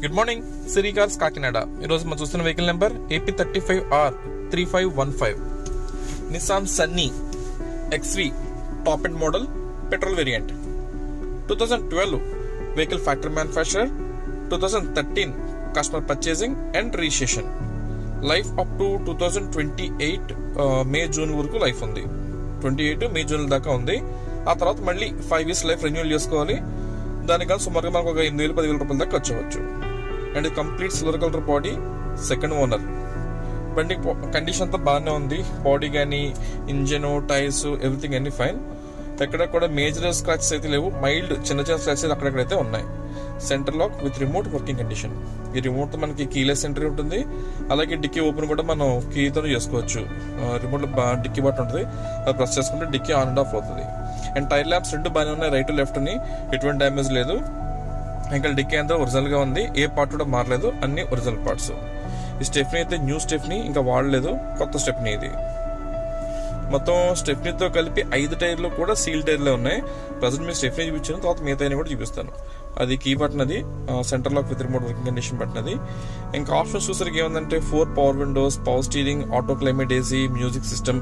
Good morning, సిరి cars Kakinada. ఈరోజు మనం చూస్తున్న vehicle number AP35R3515 Nissan Sunny XV top end model petrol variant. 2012 vehicle factory manufacturer. 2013 customer purchasing and registration. Life up to 2028 May June వరకు life ఉంది. 28 May June దాకా ఉంది. ఆ తర్వాత మళ్ళీ 5 years లైఫ్ రెన్యూల్ చేసుకోవాలి. దానికన్నా సుమారుగా మనకు ఒక 8,000-10,000 రూపాయల దాకా ఖర్చు అవ్వచ్చు. And complete silver colour body, second owner. బండి కండిషన్ అంతా బాగానే ఉంది. బాడీ కానీ, ఇంజన్, టైర్స్, ఎవ్రీథింగ్ అన్ని ఫైన్. ఎక్కడ కూడా మేజర్ స్క్రాచెస్ అయితే లేవు. మైల్డ్ చిన్న చిన్న స్క్రాచెస్ అక్కడెక్కడైతే ఉన్నాయి. Centre lock with remote working condition. ఈ రిమోట్ తో మనకి కీలెస్ ఎంట్రీ ఉంటుంది. అలాగే డిక్కీ ఓపెన్ కూడా మనం కీతో చేసుకోవచ్చు. రిమోట్ లో డిక్కీ బటన్ ఉంటుంది, అది ప్రెస్ చేసుకుంటే డిక్కీ ఆన్ అండ్ ఆఫ్ అవుతుంది. అండ్ టైర్ ల్యాంప్స్ రెండు బాగానే ఉన్నాయి, రైట్ లెఫ్ట్ ని. ఎటువంటి డ్యామేజ్ లేదు. ఇంకా డిక్కీ అంతా ఒరిజినల్ గా ఉంది, ఏ పార్ట్ కూడా మారలేదు, అన్ని ఒరిజినల్ పార్ట్స్. ఈ స్టెఫ్నీ అయితే న్యూ స్టెఫ్నీ, ఇంకా వాడలేదు, కొత్త స్టెఫ్నీ ఇది. మొత్తం స్టెఫ్నీతో కలిపి 5 టైర్లు కూడా సీల్ టైర్లే ఉన్నాయి. ప్రజెంట్ మీరు స్టెఫ్నీ చూపించాను, తర్వాత మిగతా కూడా చూపిస్తాను. అది కీ బటన్, అది centre lock with remote working condition button అది. ఇంకా ఆప్షన్స్ చూసరికి ఏముందంటే 4 power windows, power steering, auto climate AC, music system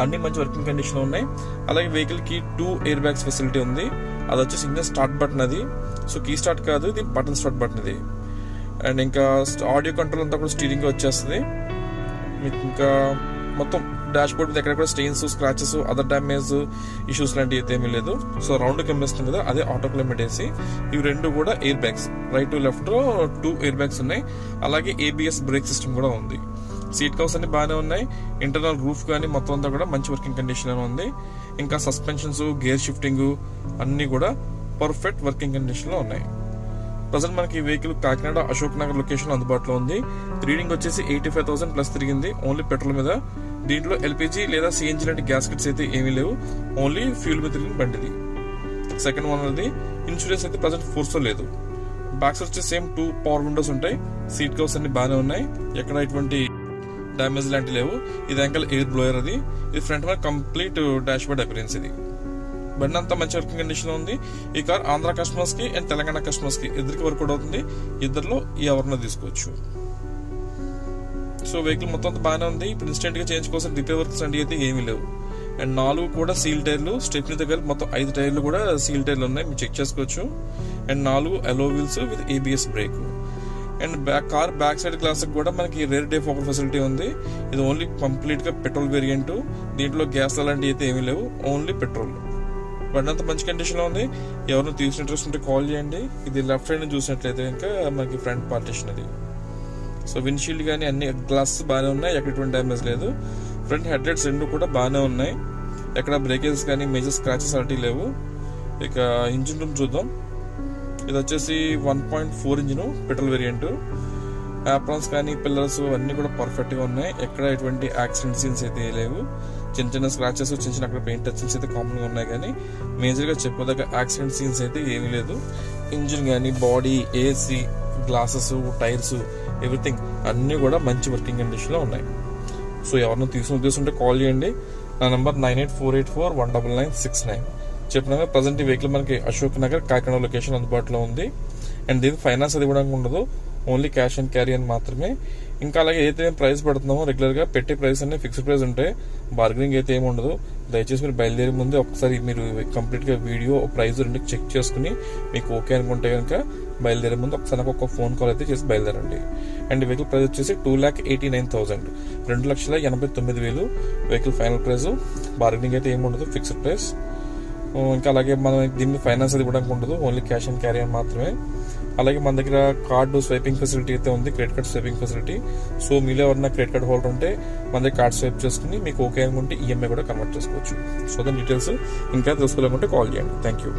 అన్ని మంచి వర్కింగ్ కండిషన్ ఉన్నాయి. అలాగే వెహికల్ కి 2 ఎయిర్ బ్యాగ్స్ ఫెసిలిటీ ఉంది. అది వచ్చి సింగిల్ స్టార్ట్ బటన్ అది. సో కీ స్టార్ట్ కాదు, ఇది బటన్ స్టార్ట్ బటన్ ఇది. అండ్ ఇంకా ఆడియో కంట్రోల్ అంతా కూడా స్టీరింగ్ వచ్చేస్తుంది మీకు. ఇంకా మొత్తం డాష్ బోర్డ్ ఎక్కడ కూడా stains, scratches, other damage issues లాంటివి అయితే ఏమీ లేదు. సో రౌండ్ కనిపిస్తుంది కదా, అదే ఆటో క్లైమేట్ ఏసీ. ఇవి రెండు కూడా air bags, right to left 2 air bags ఉన్నాయి. అలాగే ABS బ్రేక్ సిస్టమ్ కూడా ఉంది. సీట్ కవర్స్ అన్ని బాగానే ఉన్నాయి. ఇంటర్నల్ రూఫ్ కానీ మొత్తం అంతా కూడా మంచి వర్కింగ్ కండిషన్ ఉంది. ఇంకా సస్పెన్షన్స్, గేర్ షిఫ్టింగ్ అన్ని కూడా పర్ఫెక్ట్ వర్కింగ్ కండిషన్ లో ఉన్నాయి. ప్రజెంట్ మనకి ఈ వెహికల్ కాకినాడ అశోక్ నగర్ లొకేషన్ అందుబాటులో ఉంది. రీడింగ్ వచ్చేసి 85,000 ప్లస్ తిరిగింది, ఓన్లీ పెట్రోల్ మీద. దీంట్లో LPG లేదా CNG లాంటి గ్యాస్ కిట్స్ అయితే ఏమీ లేవు, ఓన్లీ ఫ్యూల్ మీద తిరిగిన బండిది. సెకండ్ ఓనర్ది. ఇన్సూరెన్స్ అయితే ప్రజెంట్ ఫోర్స్ లేదు. బ్యాక్ సైడ్ వచ్చి సేమ్ 2 పవర్ విండోస్ ఉంటాయి. సీట్ కవర్స్ అన్ని బాగానే ఉన్నాయి, ఎక్కడ ఎటువంటి డ్యామేజ్ లాంటి లేవు. ఇది అంకల్ ఎయిర్ బ్లోయర్ అది. ఇది ఫ్రంట్ మీద కంప్లీట్ డాష్ బోర్డ్ అపిరెన్స్ ఇది. బండి అంతా మంచి వర్కింగ్ కండిషన్ లో ఉంది. ఈ కార్ ఆంధ్ర కస్టమర్స్ కి అండ్ తెలంగాణ కస్టమర్స్ కి ఇద్దరికి వర్కౌట్ అవుతుంది. ఇద్దరిలో ఎవరినో తీసుకోవచ్చు. సో వెహికల్ మొత్తం అంతా బాగానే ఉంది. ఇప్పుడు ఇన్స్టెంట్ గా చేంజ్ కోసం రిపేర్ వర్క్స్ అంటే అయితే ఏమీ లేవు. అండ్ 4 కూడా సీల్ టైర్లు, స్టెప్నీ దగ్గర మొత్తం 5 టైర్లు కూడా సీల్ టైర్లు ఉన్నాయి, మీరు చెక్ చేసుకోవచ్చు. And 4 allow wheels with ABS break. And car back side glass కూడా మనకి రేర్ డే ఫోకస్ ఫెసిలిటీ ఉంది. ఇది ఓన్లీ కంప్లీట్ గా పెట్రోల్ వేరియంట్. దీంట్లో గ్యాస్ అలాంటివి అయితే ఏమీ లేవు, ఓన్లీ పెట్రోల్. బండి అంతా మంచి కండిషన్ లో ఉంది. ఎవరిని తీసుకుని ఇంట్రెస్ట్ ఉంటే కాల్ చేయండి. ఇది లెఫ్ట్ సైడ్ చూసినట్లయితే ఇంకా మనకి ఫ్రంట్ పార్టిషన్ అది. సో విండ్షీల్డ్ కానీ అన్ని గ్లాస్ బాగానే ఉన్నాయి, ఎక్కడ ఎటువంటి డ్యామేజ్ లేదు. ఫ్రంట్ హెడ్ లైట్స్ రెండు కూడా బాగానే ఉన్నాయి, ఎక్కడ బ్రేకేజెస్ కానీ మేజర్ స్క్రాచెస్ అలాంటి లేవు. ఇక ఇంజిన్ రూమ్ చూద్దాం. ఇది వచ్చేసి 1.4 ఇంజిన్ పెట్రోల్ వేరియంట్. యాప్రాన్స్ కానీ పిల్లర్స్ అన్ని కూడా పర్ఫెక్ట్ గా ఉన్నాయి, ఎక్కడ ఎటువంటి యాక్సిడెంట్ సీన్స్ అయితే లేవు. చిన్న చిన్న స్క్రాచెస్, చిన్న చిన్న అక్కడ పెయింట్ టచెస్ అయితే కామన్ గా ఉన్నాయి, కానీ మేజర్ గా చెప్పదగ్గ యాక్సిడెంట్ సీన్స్ అయితే ఏమీ లేదు. ఇంజిన్ కానీ, body, AC, glasses, tyres, everything అన్ని కూడా మంచి వర్కింగ్ కండిషన్ లో ఉన్నాయి. సో ఎవరినో తీసుకుని ఉద్దేశంటే కాల్ చేయండి. నా నంబర్ 9848419969. చెప్పిన ప్రజెంట్ ఈ వెహికల్ మనకి అశోక్ నగర్ కాకినాడ లొకేషన్ అందుబాటులో ఉంది. అండ్ దీనికి ఫైనాన్స్ అది కూడా ఉండదు, ఓన్లీ క్యాష్ అండ్ క్యారీ అని మాత్రమే. ఇంకా అలాగే ఏదైతే ప్రైస్ పడుతున్నామో రెగ్యులర్ గా పెట్టే ప్రైస్ అనే ఫిక్స్డ్ ప్రైస్ ఉంటాయి, బార్గెనింగ్ అయితే ఏమి ఉండదు. దయచేసి మీరు బయలుదేరే ముందే ఒకసారి మీరు కంప్లీట్ గా వీడియో, ప్రైస్ రెండు చెక్ చేసుకుని మీకు ఓకే అనుకుంటే కనుక బయలుదేరే ముందు ఒకసారి నాకు ఒక ఫోన్ కాల్ అయితే చేసి బయలుదేరండి. అండ్ వెహికల్ ప్రైస్ వచ్చేసి 2,89,000, 2,89,000 వెహికల్ ఫైనల్ ప్రైస్. బార్గెనింగ్ అయితే ఏమి ఉండదు, ఫిక్స్డ్ ప్రైస్. ఇంకా అలాగే మనం దీన్ని ఫైనాన్స్ అది కూడా ఉండదు, ఓన్లీ క్యాష్ అండ్ క్యారీ అని మాత్రమే. అలాగే మన దగ్గర కార్డు స్వైపింగ్ ఫెసిలిటీ అయితే ఉంది, credit card swiping facility. So మీలో ఎవరైనా క్రెడిట్ కార్డ్ హోల్డర్ ఉంటే మన దగ్గర కార్డ్ స్వైప్ చేసుకుని మీకు ఓకే అనుకుంటే EMI కూడా కన్వర్ట్ చేసుకోవచ్చు. సో దాని డీటెయిల్స్ ఇంకా తెలుసుకోవాలనుకుంటే కాల్ చేయండి. Thank you.